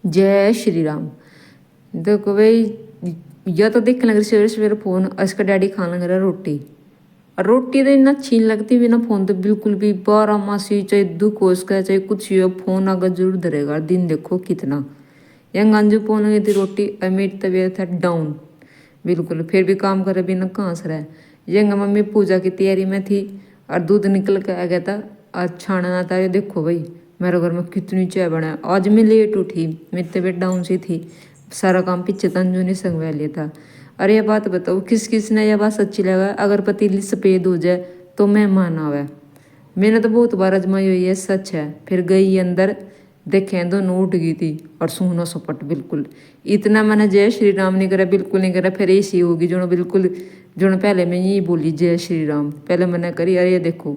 जय श्री राम। देखो भाई, या तो देखने लग रही सवेरे सवेरे फोन, इसका डैडी खाने लग रहा रोटी। और रोटी तो इतना अच्छी नहीं लगती बिना फोन तो बिल्कुल भी। 12 मासी चाहे दुख हो उसका चाहे कुछ ही हो, फोन अगर जरूर धरेगा। दिन देखो कितना यंग अंजू फोन गई थी रोटी, और मेरी तबीयत है डाउन बिल्कुल। फिर भी काम करे बिना कहाँ से रहे। यंग मम्मी पूजा की तैयारी में थी और दूध निकल के आ गया था और छाना ना था। ये देखो भाई मेरे घर में कितनी चाय बनाया। आज मैं लेट उठी, मेरी तबीयत डाउन सी थी। सारा काम पीछे तंजू ने संगवा लिया था। अरे ये बात बताओ, किस किस ने यह बात सच्ची लगा? अगर पतीली सफ़ेद हो जाए तो मेहमान आवे। मैंने तो बहुत बार आजमाई हुई है, सच है। फिर गई अंदर, देखे दोनों उठ गई थी और सूना सपट बिल्कुल। इतना मैंने जय श्री राम नहीं करा, बिल्कुल नहीं करा। फिर ऐसी होगी जो बिल्कुल जो पहले मैं यही बोली जय श्री राम पहले मैंने करी। अरे ये देखो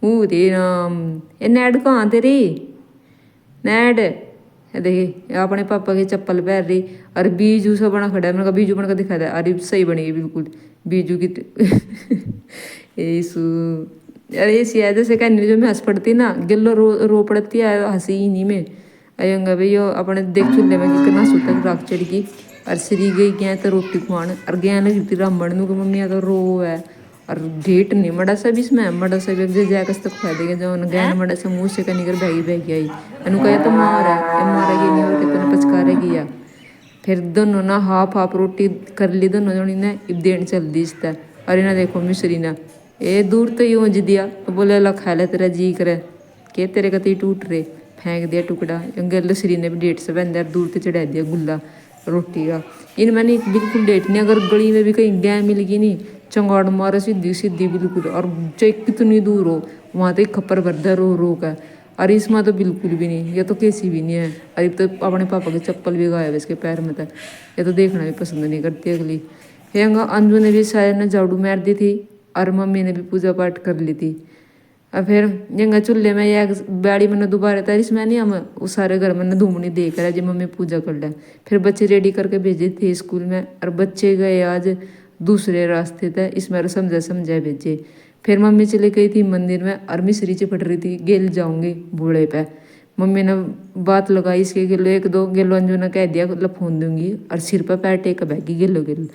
रे राम, ये नैड कहाँ तेरी नैड? देखिए अपने पापा की चप्पल पहन रही और बीजू सा बना खड़ा है। मैंने कहा बीजू बन कर दिखा दे। अरे सही बनेगी बिल्कुल बीजू की यीशु। अरे ऐसी है जैसे कहनी जो मैं हंस पड़ती ना, गिल्लो रो पड़ती है हंसी ही नहीं में। अयंगा भैया अपने देख चूल्हे में कितना सुतक राख चढ़ गई और श्री गई गया तो रोटी खुआन और गया लगी थी रामबड़ नू मम्मी तो रो है। और ढेट नहीं मड़ा सा भी इसमें मड़ा सा भी जैक तक खुआ देगा जो गैन मड़ा सा मुँह से कहीं कर बह आई। अनु कहे तो मार है मारेगी नहीं और कितना पचकारेगी या। फिर दोनों ना हाफ हाफ रोटी कर ली दोनों जनी ने, इब देन चल दी इसता। अरे ना देखो मिश्री ना ए दूर तो यूँ जी दिया तो बोले ला खा ले तेरा जी करे के तेरे कती टूट रहे, फेंक दिया टुकड़ा। गल श्री ने भी डेट से बंद दूर से चढ़ा दिया गुल्ला रोटी का। इन मैंने बिल्कुल डेट नहीं, अगर गली में भी कहीं गै मिल गई नहीं चंगाड़ मारे सीधी सीधी बिल्कुल। और चाहे कितनी दूर हो वहाँ तो खप्पर भरदा रो रो का। और इसमें तो बिल्कुल भी नहीं, ये तो कैसी भी नहीं है। अरे तो अपने पापा की चप्पल भी गायब है इसके पैर में तक, ये तो देखना भी पसंद नहीं करती अगली। फिर अंजू ने भी शायद ने झाड़ू मार दी थी और मम्मी ने भी पूजा पाठ कर ली थी। और फिर यंगा चूल्हे में या बाड़ी मैंने दोबारा था इसमें नहीं हम उस सारे घर में धूमनी देख रहा जी मम्मी पूजा कर ले। फिर बच्चे रेडी करके भेजे थे स्कूल में और बच्चे गए आज दूसरे रास्ते थे, इसमें समझा समझा भेजे। फिर मम्मी चली गई थी मंदिर में और मिश्री चिपट रही थी गेल जाऊंगी बूढ़े पे। मम्मी ने बात लगाई इसके गिलो एक दो गिलो अंजू ने कह दिया लफून दूंगी और सिर पर पैर टेक बैगी गिलो गिलो।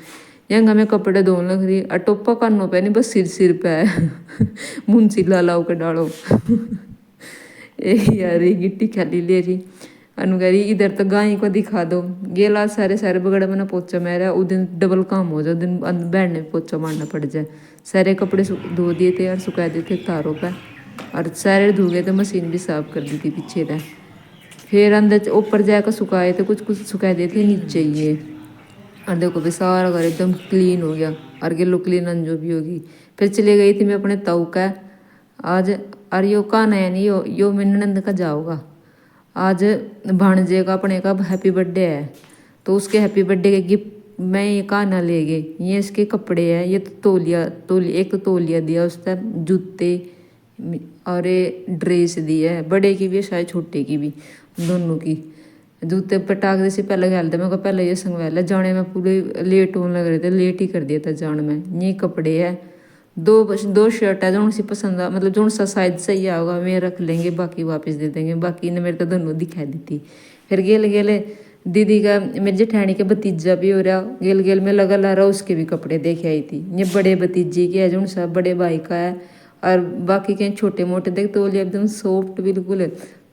यंगा मैं कपड़े धोने लग रही और टोपा कानों पे नहीं बस सिर सिर पे है मुंसी लालाओ के डालो यार ये गिट्टी खाली ले रही अनुगारी इधर तो गाय को दिखा दो। गेला सारे सारे बगड़ में पोचा मेरा उस दिन डबल काम हो जाए, दिन बैठ ने पोचा मारना पड़ जाए। सारे कपड़े धो दिए थे और सुखा दिए थे तारों पर और सारे धो गए थे, मशीन भी साफ कर दी थी पीछे रह। फिर अंदर ऊपर जाकर सुखाए थे, कुछ कुछ सुखा दिए थे नीचे ये। और देखो भी सारा घर एकदम क्लीन हो गया और गिल्लो क्लीन अंजो भी होगी। फिर चले गई थी मैं अपने ताऊ का आज। और यो का नया नहीं यो मेरे नंद का जाओगा आज भाणजे का अपने का हैप्पी बर्थडे है तो उसके हैप्पी बर्थडे के गिफ्ट मैं ये कहना ले गए। ये इसके कपड़े हैं, ये तो तौलिया एक तो तौलिया दिया उसका, जूते और ये ड्रेस दी है बड़े की भी शायद छोटे की भी दोनों की। जूते पटाख से पहले गया था मैं पहले ये संगवाल जाने में पूरे लेट होने लग रहे थे, लेट ही कर दिया था जाने में। ये कपड़े है दो शर्ट है जो सी पसंद आ मतलब जो सा साइज सही आएगा मैं रख लेंगे, बाकी वापस दे देंगे। बाकी ने मेरे को दोनों दिखा दी थी। फिर गेल गेले दीदी का मेरी जेठानी का भतीजा भी हो रहा गेल गेल में लगा ला रहा उसके भी कपड़े देखे आई थी। ये बड़े भतीजे के है जो सा बड़े भाई का है और बाकी के छोटे मोटे देख तो एकदम सॉफ्ट बिल्कुल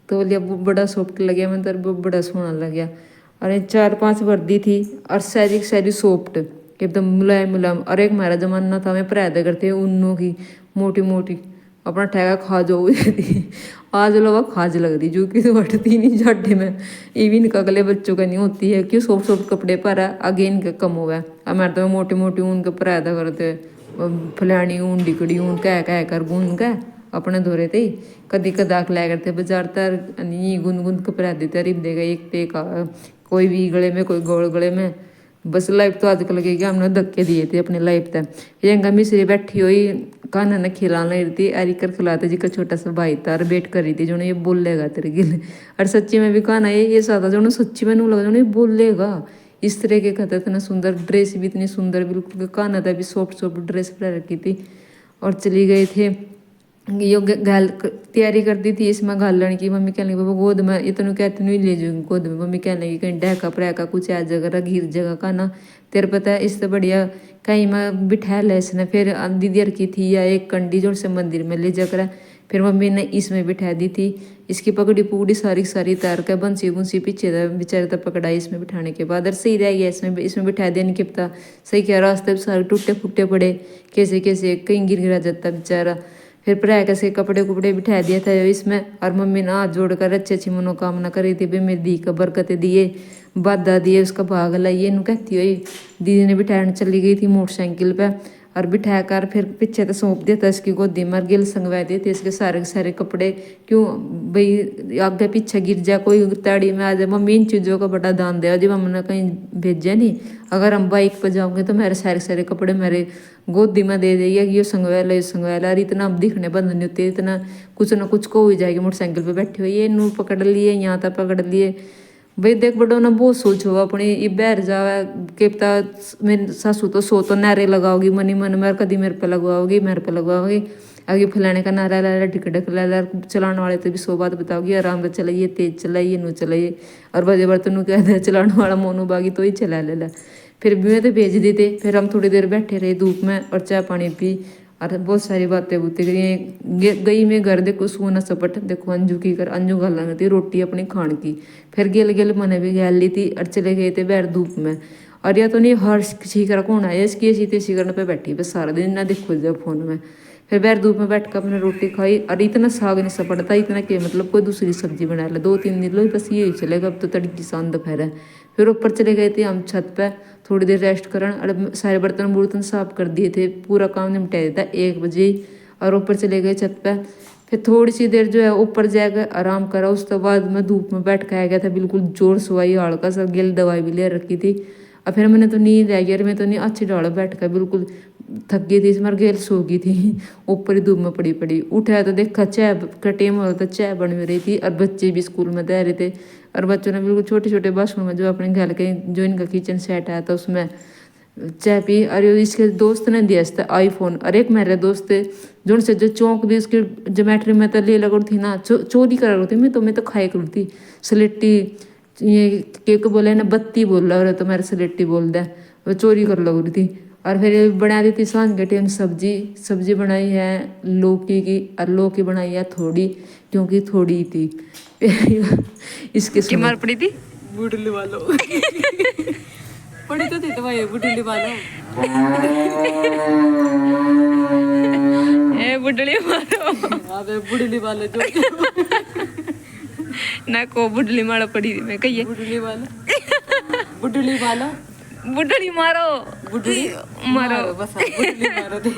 तो लिया बड़ा सॉफ्ट लग गया मैं तो बड़ा सोहना लग गया। और 4-5 वर्दी थी और सारी सॉफ्ट एकदम मुलायम मुलायम। और एक हमारा जमाना था मैं परायदा करते उन्नों की मोटी मोटी अपना ठेका खा जाओ आज लोग खाज लग रही जो कि हटती नहीं जाटे में। इवन का अगले बच्चों का नहीं होती है क्यों सॉफ्ट सॉफ्ट कपड़े पर है आगे इनका कम हुआ है। हमारे तो मोटी मोटी ऊन के परायदा करते फलानी ऊन डिकड़ी ऊन कह कर गूंद का अपने धोरे थे कदी कदाक लाया करते बाजार तर गुंद गुंद कपड़ा देते रिब देगा एक पे का कोई भी गले में कोई गोल गले में। बस लाइफ तो आजकल लगेगी हमने धक्के दिए थे अपने लाइफ तक। यंगा मिश्री बैठी हुई काना ने खिलाने रही थी अरी कर खिलाते जी का छोटा सा भाई था और वेट कर रही थी जो ये बोलेगा तेरे गिल। और सच्ची में भी काना ये सादा जो सच्ची में नू लगा जो बोलेगा इस तरह के कहते इतना सुंदर ड्रेस भी इतनी सुंदर बिल्कुल काना था भी सॉफ्ट सॉफ्ट ड्रेस पहन रखी थी। और चली गए थे यो तैयारी करती थी इसमें घालन की। मम्मी कहने लगी बाबा गोद में ये तेन कहती नहीं ले जाऊंगी गोद में। मम्मी कहने लगी कहीं डहका प्रहका कुछ आ जगह घिर जगह का ना, तेरे पता है इससे बढ़िया कहीं मैं बिठा ले इसने। फिर दीदी की थी या एक कंडी जो से मंदिर में ले जाकर, फिर मम्मी ने इसमें बिठा दी थी। इसकी पगड़ी पुगड़ी सारी सारी तार कर बंसी बुंसी पीछे बेचारे तब पकड़ाई इसमें बिठाने के बाद। और सही रह गया इसमें बिठा दिया, नहीं कि पता सही क्या रास्ते सारे टूटे फूटे पड़े, कैसे कैसे कहीं गिर गिरा जाता बेचारा। फिर प्राय कैसे कपड़े कुपड़े बिठा दिया था इसमें। और मम्मी ने हाथ जोड़कर अच्छी अच्छी मनोकामना करी थी भाई मेरी दी का बरकत दिए, बाधा दिए, उसका भाग लाइए नू कहती हुई। दीदी ने बिठाने चली गई थी मोटरसाइकिल पे और बिठा कर फिर पीछे तो सौंप दिया था इसकी गोदी में। गिल संगवा दिए थे इसके सारे सारे कपड़े, क्यों भाई आगे पीछे गिर जाए कोई ताड़ी में आ जाए। मम्मी इन चीज़ों का बड़ा दान दिया जब हमने कहीं भेजा नहीं। अगर हम बाइक पर जाओगे तो मेरे सारे सारे कपड़े मेरे गोदी में दे देगी ये संगवाला ये संगवाला। और इतना दिखने बंद नहीं होते, इतना कुछ ना कुछ को हो जाएगी मोटरसाइकिल पे बैठे हुए। ये नू पकड़ लिए यहाँ तक पकड़ लिए। भाई देख बड़ो ना बहुत सोचो अपनी ये बहर जावे के पता मेरी सासू तो सो तो नारे लगाओगी मनी मन मेरे कदी मेरे पे लगवाओगी मेरे पे लगवाओगी। आगे फैलाने का नारा ला टिकटक ला चलाने वाले तो भी 100 बात बताओगी आराम से चलाइए तेज चलाइए नू चलाइए। और बजे बर्तन कह दे चलाने वाला मोनू बागी तो ही चला ले। फिर भी मैं तो भेज दी थे। फिर हम थोड़ी देर बैठे रहे धूप में और चाय पानी पी और बहुत सारी बातें बूतें करी। गई मैं घर देखो सोना सपट देखो अंजू की कर अंजू गाल थी रोटी अपनी खान की। फिर गेल गेल मैंने भी गैल ली थी और चले गए थे बैर धूप में। और या तो नहीं हर किसी का कौन आया इसकी ऐसी तेसी करने पे बैठी बस सारा दिन ना देखो जब फोन में। फिर बैर धूप में बैठ कर अपने रोटी खाई और इतना साग नहीं सपड़ता इतना कि मतलब कोई दूसरी सब्जी बना ले 2-3 दिन लो बस यही चलेगा। अब तो तड़की शान दोपहर है। फिर ऊपर चले गए थे हम छत पे थोड़ी देर रेस्ट करन और सारे बर्तन बुर्तन साफ कर दिए थे पूरा काम निपटा दिया था 1 बजे ही। और ऊपर चले गए छत पे। फिर थोड़ी सी देर जो है ऊपर जाकर आराम करा। उसके बाद मैं धूप में बैठ के आ गया था बिल्कुल जोर सुवाई हल्का सा गिल दवाई भी ले रखी थी। और फिर मैंने तो नींद आ गई और मैं तो नहीं अच्छी डाल बैठ कर बिल्कुल थक गई थी इसमें गेल सो गई थी ऊपर ही धूप में पड़ी पड़ी। उठाया तो देखा चाय का टाइम हो रहा था चाय बन रही थी और बच्चे भी स्कूल में दे रहे थे। और बच्चों ने बिल्कुल छोटे छोटे बाथरूम में जो अपने घर के जो इनका किचन सेट आया था उसमें चाय पी। और इसके दोस्त ने दिया था आईफोन। और एक मेरे दोस्त जो से जो चौंक भी उसकी जोमेट्री में तो ले लगा थी ना चोरी करा रही थी। मैं तो खाए करूँ थी सलेटी ये केक बोले ना बत्ती बोल रहा तो मेरे सलेटी बोल दे वो चोरी कर लग रही थी। और फिर बना दी थी सांझ के टाइम सब्जी बनाई है लौकी की। और लौकी बनाई है थोड़ी क्योंकि थोड़ी थी इसके मार पड़ी थी बुडली वालों पड़ी तो थी तो भाई बुडली वालों ए बुडली मारो अबे बुडली वाले जो ना को बुडली मारो पड़ी थी मैं कहिए बुडली वाला बुडली मारो बुडली मारो बस बुडली मारो दे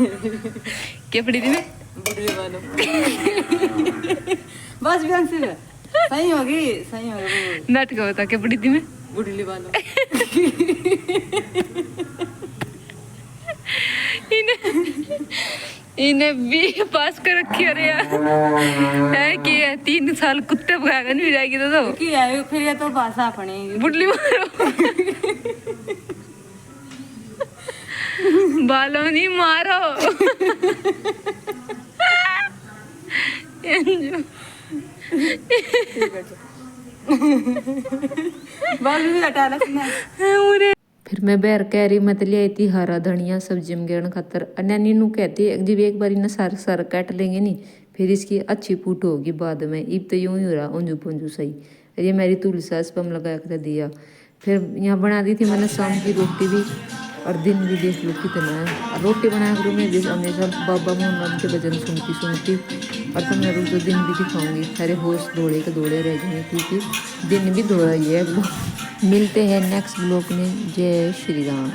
क्या पड़ी थी मैं बुडली वालों बस भी से सही होगी नाटक बता क्या पड़ी थी मैं बुडली वालों इन्हें भी पास कर रखी अरे यार है कि 3 साल कुत्ते भगाकर नहीं जाएगी तो की है फिर ये तो भाषा अपनी बुडली मारो बालों नहीं मारो बाल भी हटा रखना। फिर मैं बैर कह रही मत ले आई थी हरा धनिया सब्जी में गिरन खातर। नैनी नू कहती जब एक बार इन्हें सारा सारा काट लेंगे नहीं फिर इसकी अच्छी पूट होगी बाद में। इब तो यूं ही हो रहा ऊंजू पुंजू सही। ये मेरी तुलसी सास पम लगा कर दिया। फिर यहाँ बना दी थी मैंने शाम की रोटी भी और दिन भी देख लो कितना है। और रोटी बनाया करूँ मैं हमेशा बाबा मोहम्मद के भजन सुनती और तो मैं रोज दिन भी दिखाऊंगी सारे होश दौड़े के दौड़े रह जाएंगे क्योंकि दिन भी दौड़ा ही है। मिलते हैं नेक्स्ट ब्लॉग में। जय श्री राम।